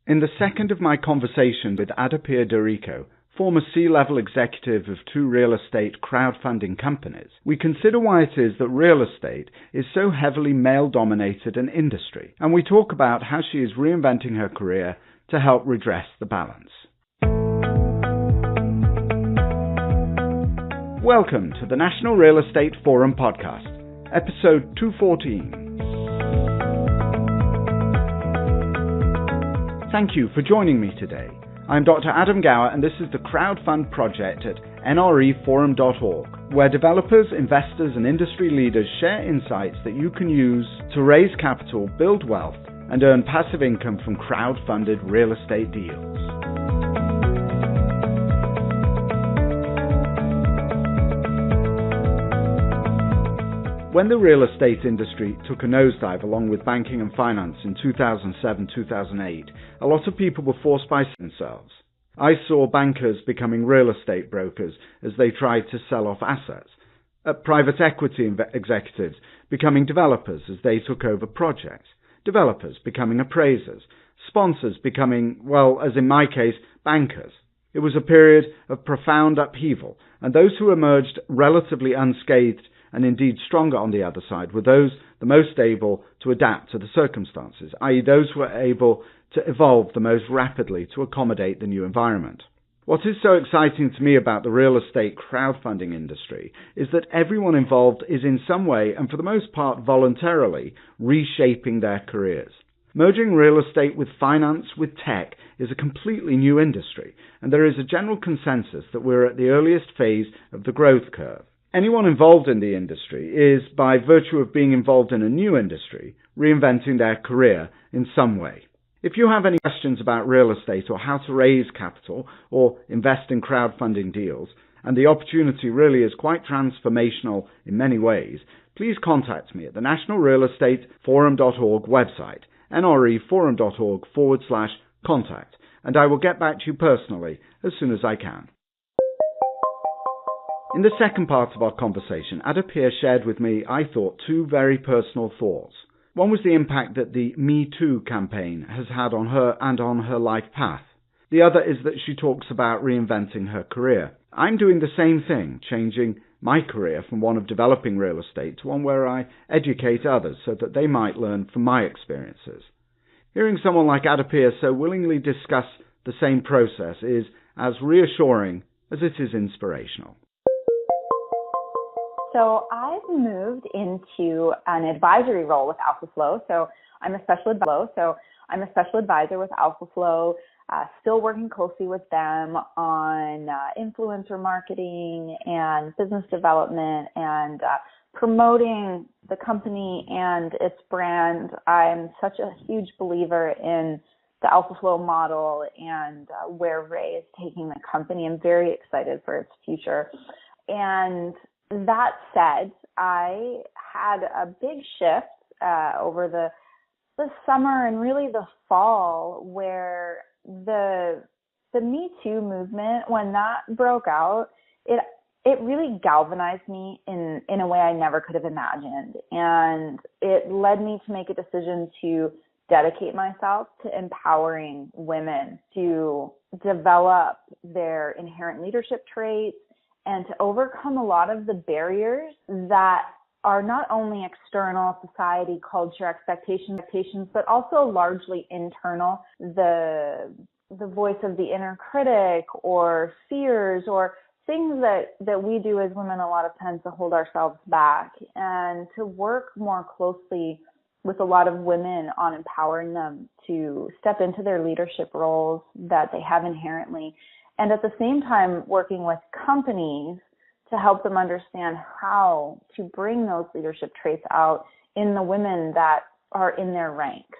In the second of my conversation with AdaPia, former C-level executive of two real estate crowdfunding companies, we consider why it is that real estate is so heavily male-dominated an industry, and we talk about how she is reinventing her career to help redress the balance. Welcome to the National Real Estate Forum podcast, episode 214. Thank you for joining me today. I'm Dr. Adam Gower, and this is the crowdfund project at nreforum.org, where developers, investors, and industry leaders share insights that you can use to raise capital, build wealth, and earn passive income from crowd-funded real estate deals. When the real estate industry took a nosedive along with banking and finance in 2007-2008, a lot of people were forced by themselves. I saw bankers becoming real estate brokers as they tried to sell off assets, private equity executives becoming developers as they took over projects, developers becoming appraisers, sponsors becoming, well, as in my case, bankers. It was a period of profound upheaval, and those who emerged relatively unscathed and indeed stronger on the other side were those the most able to adapt to the circumstances, i.e. those who were able to evolve the most rapidly to accommodate the new environment. What is so exciting to me about the real estate crowdfunding industry is that everyone involved is in some way, and for the most part voluntarily, reshaping their careers. Merging real estate with finance with tech is a completely new industry, and there is a general consensus that we're at the earliest phase of the growth curve. Anyone involved in the industry is, by virtue of being involved in a new industry, reinventing their career in some way. If you have any questions about real estate or how to raise capital or invest in crowdfunding deals, and the opportunity really is quite transformational in many ways, please contact me at the National Real Estate Forum.org website, nreforum.org/contact, and I will get back to you personally as soon as I can. In the second part of our conversation, AdaPia shared with me, I thought, two very personal thoughts. One was the impact that the Me Too campaign has had on her and on her life path. The other is that she talks about reinventing her career. I'm doing the same thing, changing my career from one of developing real estate to one where I educate others so that they might learn from my experiences. Hearing someone like AdaPia so willingly discuss the same process is as reassuring as it is inspirational. So I've moved into an advisory role with Alphaflow. So I'm a special advisor with Alphaflow, still working closely with them on influencer marketing and business development and promoting the company and its brand. I'm such a huge believer in the Alphaflow model and where Ray is taking the company. I'm very excited for its future. And that said, I had a big shift over the summer and really the fall where the Me Too movement, when that broke out, it really galvanized me in a way I never could have imagined. And it led me to make a decision to dedicate myself to empowering women to develop their inherent leadership traits and to overcome a lot of the barriers that are not only external, society, culture, expectations, but also largely internal, the voice of the inner critic or fears or things that we do as women a lot of times to hold ourselves back, and to work more closely with a lot of women on empowering them to step into their leadership roles that they have inherently. And at the same time, working with companies to help them understand how to bring those leadership traits out in the women that are in their ranks.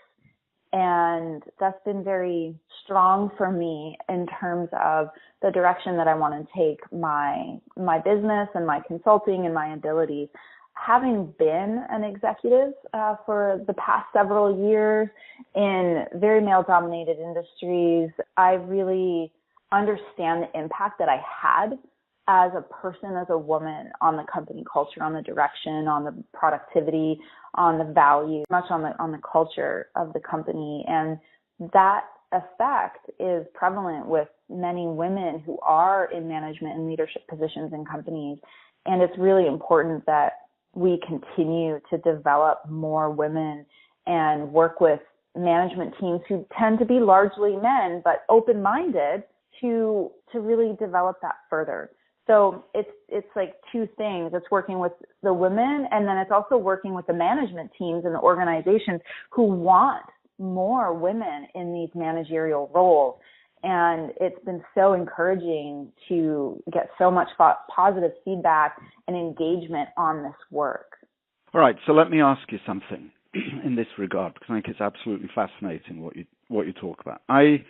And that's been very strong for me in terms of the direction that I want to take my business and my consulting and my abilities. Having been an executive for the past several years in very male-dominated industries, I really understand the impact that I had as a person, as a woman, on the company culture, on the direction, on the productivity, on the value, much on the culture of the company. And that effect is prevalent with many women who are in management and leadership positions in companies. And it's really important that we continue to develop more women and work with management teams who tend to be largely men, but open-minded to really develop that further. So it's like two things. It's working with the women, and then it's also working with the management teams and the organizations who want more women in these managerial roles. And it's been so encouraging to get so much positive feedback and engagement on this work. All right, so let me ask you something in this regard, because I think it's absolutely fascinating what you talk about. I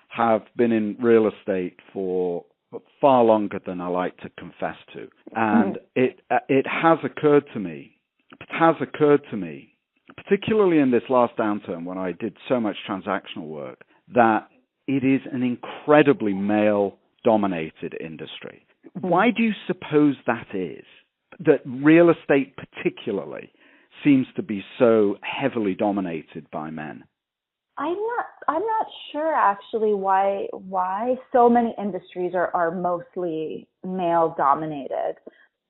have been in real estate for far longer than I like to confess to, and it has occurred to me, particularly in this last downturn when I did so much transactional work, that it is an incredibly male-dominated industry. Why do you suppose that is? That real estate particularly seems to be so heavily dominated by men? I'm not sure actually why so many industries are mostly male dominated.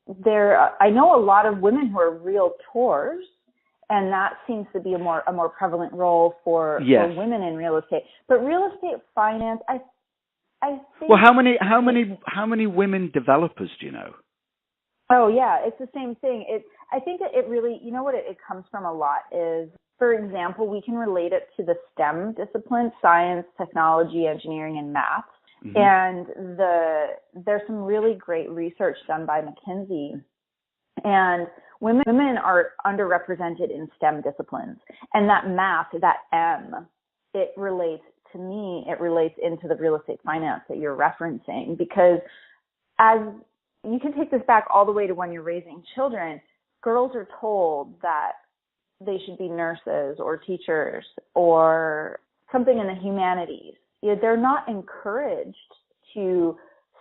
I know a lot of women who are realtors, and that seems to be a more prevalent role for women in real estate. But real estate finance, I think. Well, how many women developers do you know? Oh yeah, it's the same thing. I think it really, you know what it comes from a lot is, for example, we can relate it to the STEM disciplines: science, technology, engineering, and math. Mm-hmm. And there's some really great research done by McKinsey, and women are underrepresented in STEM disciplines. And that math, that M, it relates into the real estate finance that you're referencing, because as you can take this back all the way to when you're raising children, girls are told that they should be nurses or teachers or something in the humanities. They're not encouraged to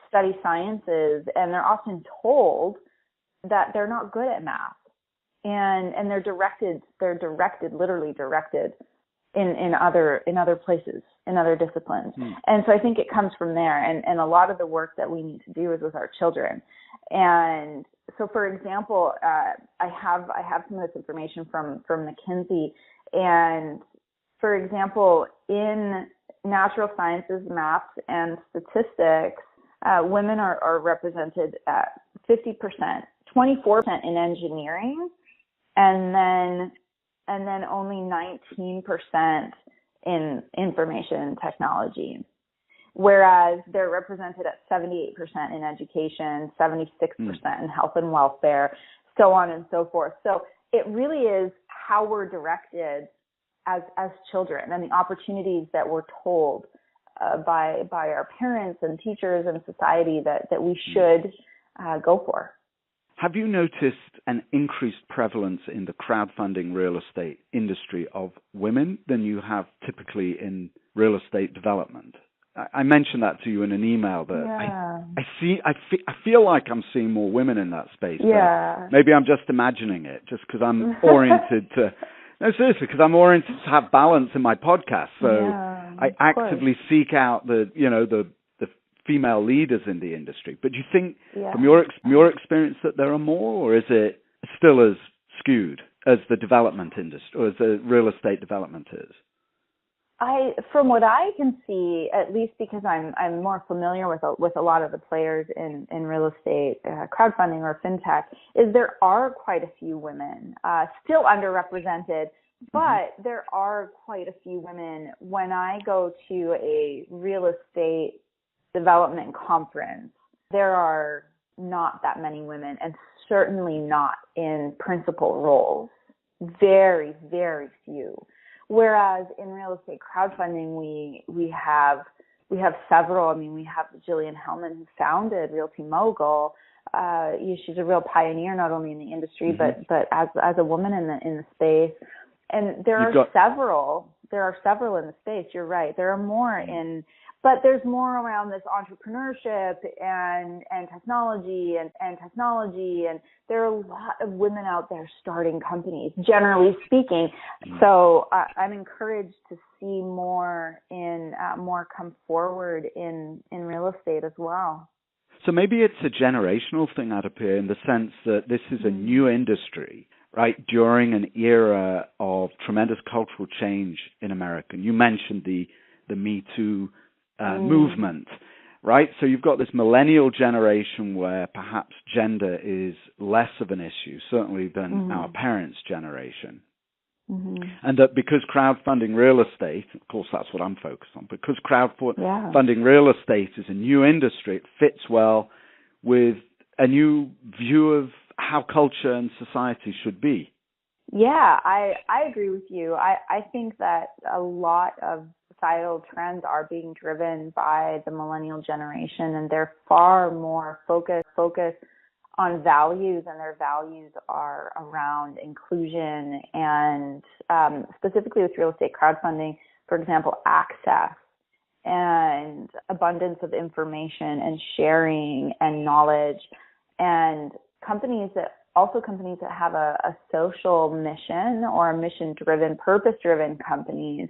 study sciences, and they're often told that they're not good at math. And they're literally directed in other places, in other disciplines. And so I think it comes from there. And a lot of the work that we need to do is with our children. And so, for example, I have some of this information from McKinsey. And for example, in natural sciences, math, and statistics, women are represented at 50%, 24% in engineering, and then only 19% in information and technology. Whereas they're represented at 78% in education, 76% in health and welfare, so on and so forth. So it really is how we're directed as children, and the opportunities that we're told by our parents and teachers and society that we should go for. Have you noticed an increased prevalence in the crowdfunding real estate industry of women than you have typically in real estate development? I mentioned that to you in an email that I feel like I'm seeing more women in that space. Yeah. Maybe I'm just imagining it just because I'm oriented to... No, seriously, because I'm oriented to have balance in my podcast. So I actively seek out the female leaders in the industry. But do you think, from your experience, that there are more, or is it still as skewed as the development industry, or as the real estate development is? From what I can see, at least because I'm more familiar with a lot of the players in real estate, crowdfunding or fintech, is there are quite a few women, still underrepresented, but there are quite a few women. When I go to a real estate development conference, there are not that many women, and certainly not in principal roles. Very, very few. Whereas in real estate crowdfunding, we have several. I mean, we have Jillian Hellman, who founded Realty Mogul. She's a real pioneer, not only in the industry, but as a woman in the space. And there are several there are several in the space. You're right. There are more but there's more around this entrepreneurship and technology and there are a lot of women out there starting companies, generally speaking. So I'm encouraged to see more come forward in real estate as well. So maybe it's a generational thing, AdaPia, in the sense that this is a new industry, right, during an era of tremendous cultural change in America. And you mentioned the Me Too movement, right? So you've got this millennial generation where perhaps gender is less of an issue, certainly than our parents' generation. And that because crowdfunding real estate, of course that's what I'm focused on, because crowdfunding real estate is a new industry, it fits well with a new view of how culture and society should be. Yeah, I agree with you. I think that a lot of societal trends are being driven by the millennial generation, and they're far more focused on values, and their values are around inclusion and specifically with real estate crowdfunding, for example, access and abundance of information and sharing and knowledge, and companies that have a social mission or a mission-driven, purpose-driven companies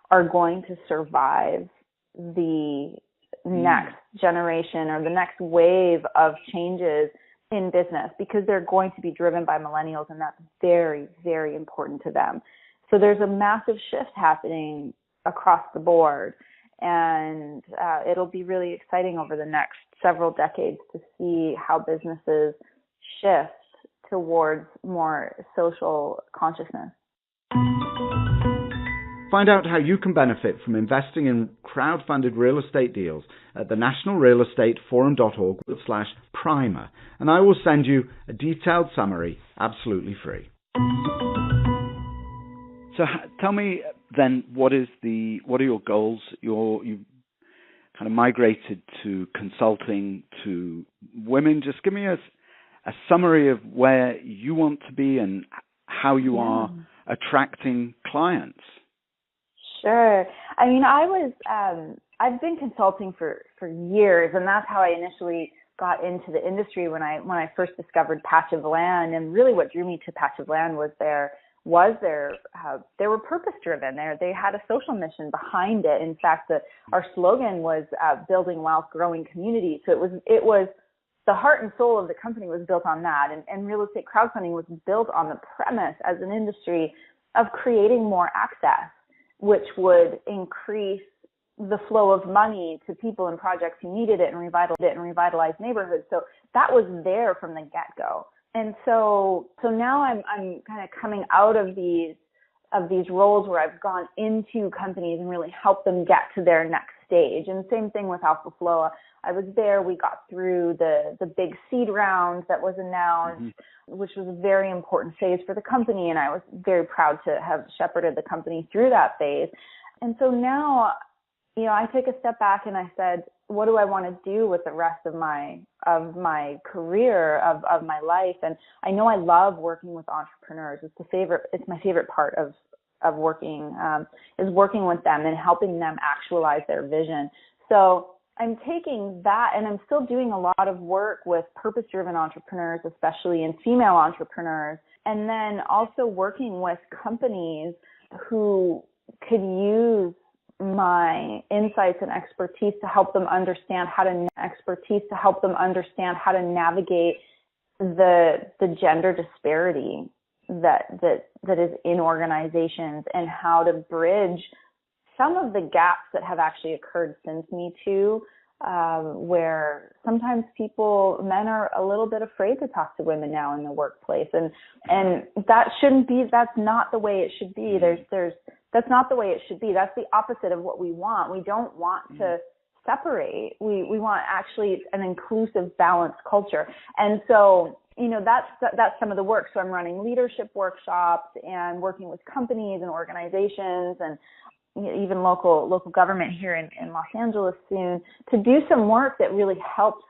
are going to survive the next generation or the next wave of changes in business, because they're going to be driven by millennials, and that's very, very important to them. So there's a massive shift happening across the board, and it'll be really exciting over the next several decades to see how businesses shift towards more social consciousness. Find out how you can benefit from investing in crowd-funded real estate deals at the nationalrealestateforum.org/primer, and I will send you a detailed summary absolutely free. So tell me then, what are your goals? You kind of migrated to consulting to women. Just give me a summary of where you want to be and how you are attracting clients. Sure. I mean, I've been consulting for years, and that's how I initially got into the industry when I first discovered Patch of Land. And really what drew me to Patch of Land was they were purpose driven. They had a social mission behind it. In fact, our slogan was building wealth, growing community. So it was the heart and soul of the company was built on that. And real estate crowdfunding was built on the premise as an industry of creating more access, which would increase the flow of money to people and projects who needed it and revitalize neighborhoods. So that was there from the get-go. And so now I'm kind of coming out of these roles where I've gone into companies and really helped them get to their next stage. And same thing with Alphaflow. I was there. We got through the big seed round that was announced, which was a very important phase for the company. And I was very proud to have shepherded the company through that phase. And so now, I take a step back and I said, what do I want to do with the rest of my career, of my life? And I know I love working with entrepreneurs. It's my favorite part of working, is working with them and helping them actualize their vision. So I'm taking that, and I'm still doing a lot of work with purpose-driven entrepreneurs, especially in female entrepreneurs, and then also working with companies who could use my insights and expertise to help them understand how to navigate the gender disparity that is in organizations, and how to bridge some of the gaps that have actually occurred since Me Too, where sometimes men are a little bit afraid to talk to women now in the workplace, and that shouldn't be. That's not the way it should be. That's not the way it should be. That's the opposite of what we want. We don't want to separate. We want actually an inclusive, balanced culture. And so, that's some of the work. So I'm running leadership workshops and working with companies and organizations and even local government here in Los Angeles soon, to do some work that really helps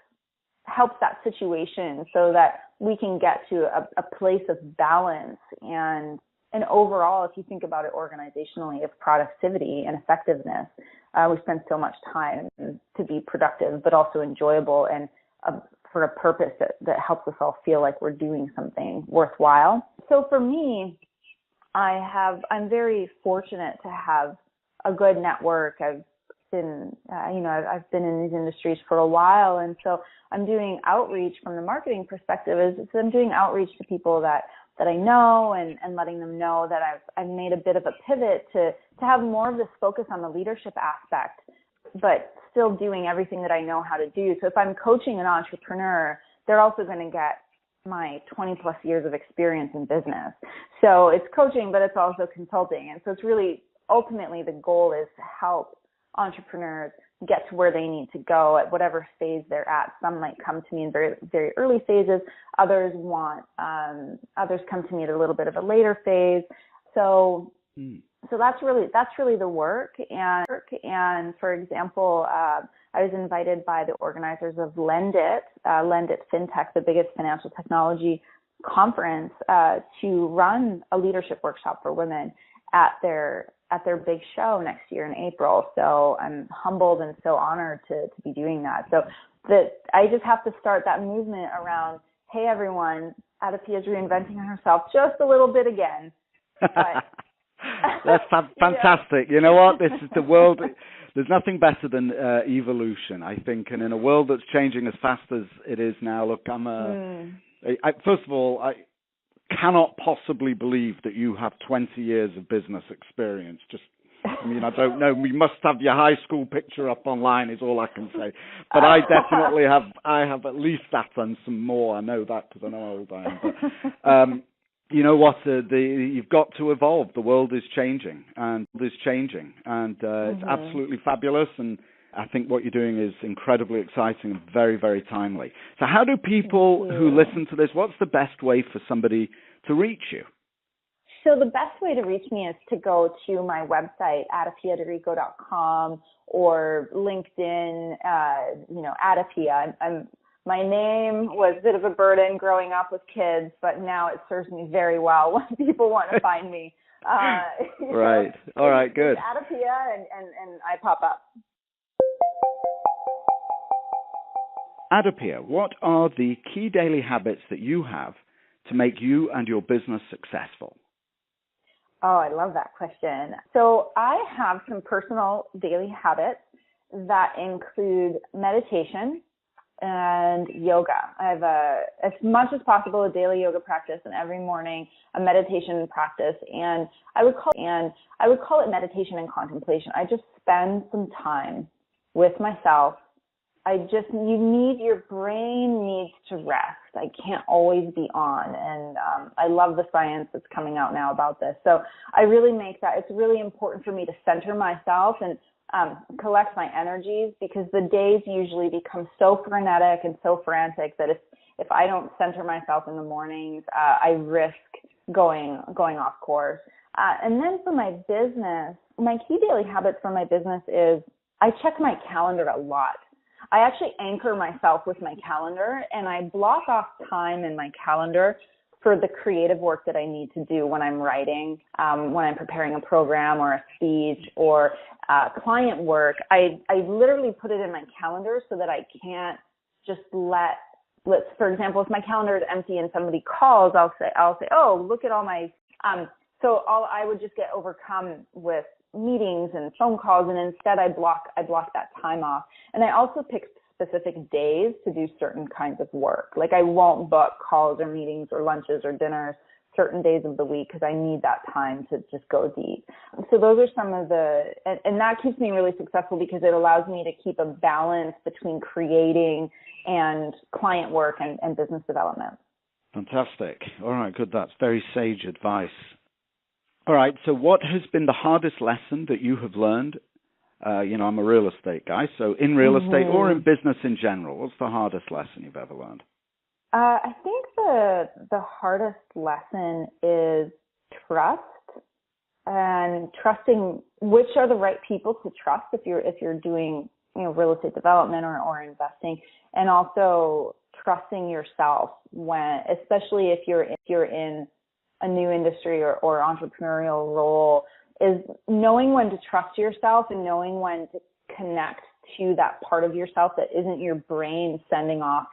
that situation, so that we can get to a place of balance and And overall, if you think about it organizationally, it's productivity and effectiveness. We spend so much time to be productive, but also enjoyable and for a purpose that helps us all feel like we're doing something worthwhile. So for me, I'm very fortunate to have a good network. I've been in these industries for a while, and so I'm doing outreach from the marketing perspective. So I'm doing outreach to people that I know and letting them know that I've made a bit of a pivot to have more of this focus on the leadership aspect, but still doing everything that I know how to do. So if I'm coaching an entrepreneur, they're also going to get my 20 plus years of experience in business. So it's coaching, but it's also consulting. And so it's really, ultimately the goal is to help entrepreneurs get to where they need to go at whatever phase they're at. Some might come to me in very, very early phases. Others come to me at a little bit of a later phase. So that's really the work. And for example, I was invited by the organizers of Lendit FinTech, the biggest financial technology conference, to run a leadership workshop for women at their big show next year in April. So I'm humbled and so honored to be doing that. So I just have to start that movement around, hey everyone, AdaPia is reinventing herself just a little bit again. But, that's fantastic. You know what? This is the world. There's nothing better than evolution, I think. And in a world that's changing as fast as it is now, look, first of all, I cannot possibly believe that you have 20 years of business experience. I don't know. We must have your high school picture up online is all I can say. But I definitely have. I have at least that and some more. I know that because I know how old I am. But you know what? You've got to evolve. The world is changing, and it's absolutely fabulous. And I think what you're doing is incredibly exciting and very, very timely. So how do people who listen to this, what's the best way for somebody to reach you? So the best way to reach me is to go to my website, adapiaderico.com, or LinkedIn, AdaPia. My name was a bit of a burden growing up with kids, but now it serves me very well when people want to find me. Right. All right, good. AdaPia, and I pop up. AdaPia, what are the key daily habits that you have to make you and your business successful? Oh, I love that question. So I have some personal daily habits that include meditation and yoga. I have as much as possible, a daily yoga practice, and every morning a meditation practice. And I would call it meditation and contemplation. I just spend some time with myself. Your brain needs to rest. I can't always be on. And I love the science that's coming out now about this. So I really it's really important for me to center myself and collect my energies, because the days usually become so frenetic and so frantic that if I don't center myself in the mornings, I risk going off course. And then for my business, my key daily habits for my business is I check my calendar a lot. I actually anchor myself with my calendar, and I block off time in my calendar for the creative work that I need to do when I'm writing, when I'm preparing a program or a speech or client work. I literally put it in my calendar so that I can't just for example, if my calendar is empty and somebody calls, I'll say, oh, look at all my, I would just get overcome with meetings and phone calls, and instead I block that time off. And I also pick specific days to do certain kinds of work. Like I won't book calls or meetings or lunches or dinners certain days of the week because I need that time to just go deep. So those are some of and that keeps me really successful because it allows me to keep a balance between creating and client work and business development. Fantastic. All right, good. That's very sage advice. All right, so what has been the hardest lesson that you have learned? I'm a real estate guy, so in real estate or in business in general, what's the hardest lesson you've ever learned? I think the hardest lesson is trust, and trusting which are the right people to trust if you're doing real estate development or investing, and also trusting yourself especially if you're in a new industry or entrepreneurial role is knowing when to trust yourself and knowing when to connect to that part of yourself that isn't your brain sending off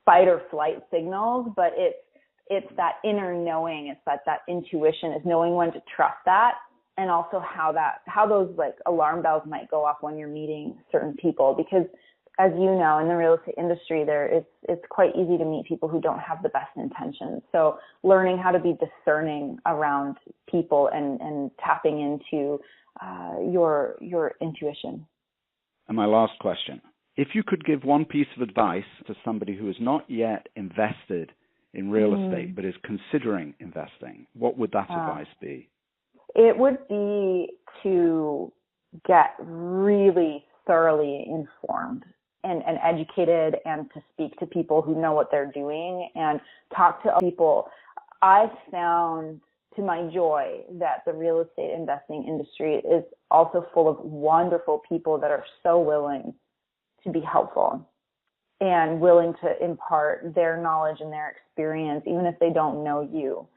fight or flight signals, but it's that inner knowing. It's that intuition, is knowing when to trust that, and also how those like alarm bells might go off when you're meeting certain people. Because as you know, in the real estate industry, it's quite easy to meet people who don't have the best intentions. So learning how to be discerning around people and tapping into your intuition. And my last question: if you could give one piece of advice to somebody who has not yet invested in real estate but is considering investing, what would that advice be? It would be to get really thoroughly informed and educated, and to speak to people who know what they're doing and talk to people. I've found, to my joy, that the real estate investing industry is also full of wonderful people that are so willing to be helpful and willing to impart their knowledge and their experience, even if they don't know you.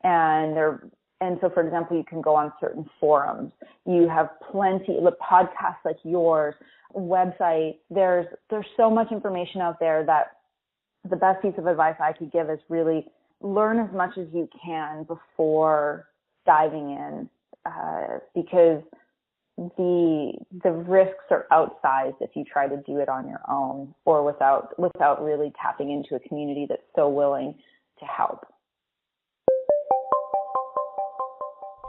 And so, for example, you can go on certain forums. You have plenty of podcasts like yours, website. There's so much information out there that the best piece of advice I could give is really learn as much as you can before diving in, because the risks are outsized if you try to do it on your own or without really tapping into a community that's so willing to help.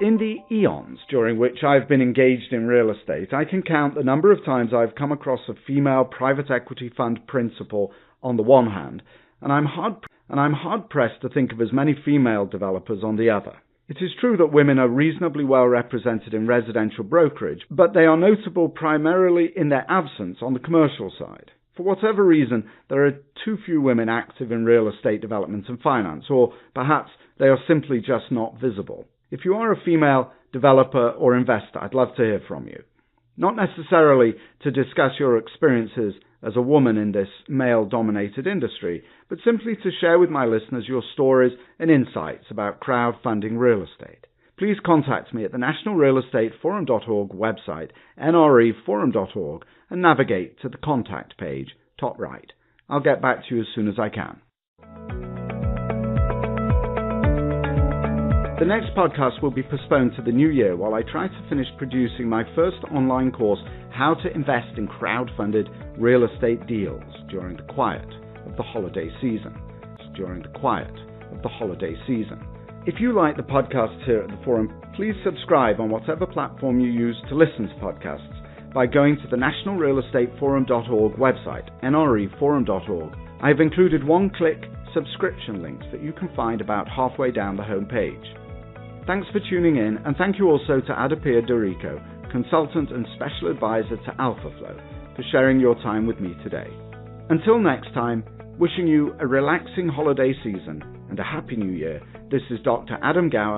In the eons during which I've been engaged in real estate, I can count the number of times I've come across a female private equity fund principal on the one hand, and I'm hard-pressed to think of as many female developers on the other. It is true that women are reasonably well represented in residential brokerage, but they are notable primarily in their absence on the commercial side. For whatever reason, there are too few women active in real estate development and finance, or perhaps they are simply just not visible. If you are a female developer or investor, I'd love to hear from you. Not necessarily to discuss your experiences as a woman in this male-dominated industry, but simply to share with my listeners your stories and insights about crowdfunding real estate. Please contact me at the National Real Estate Forum.org website, nreforum.org, and navigate to the contact page, top right. I'll get back to you as soon as I can. The next podcast will be postponed to the new year while I try to finish producing my first online course, How to Invest in Crowdfunded Real Estate Deals during the quiet of the holiday season. If you like the podcasts here at the Forum, please subscribe on whatever platform you use to listen to podcasts by going to the National Real Estate Forum.org website, nreforum.org. I have included one-click subscription links that you can find about halfway down the home page. Thanks for tuning in, and thank you also to AdaPia Dorico, consultant and special advisor to Alphaflow, for sharing your time with me today. Until next time, wishing you a relaxing holiday season and a happy new year, this is Dr. Adam Gower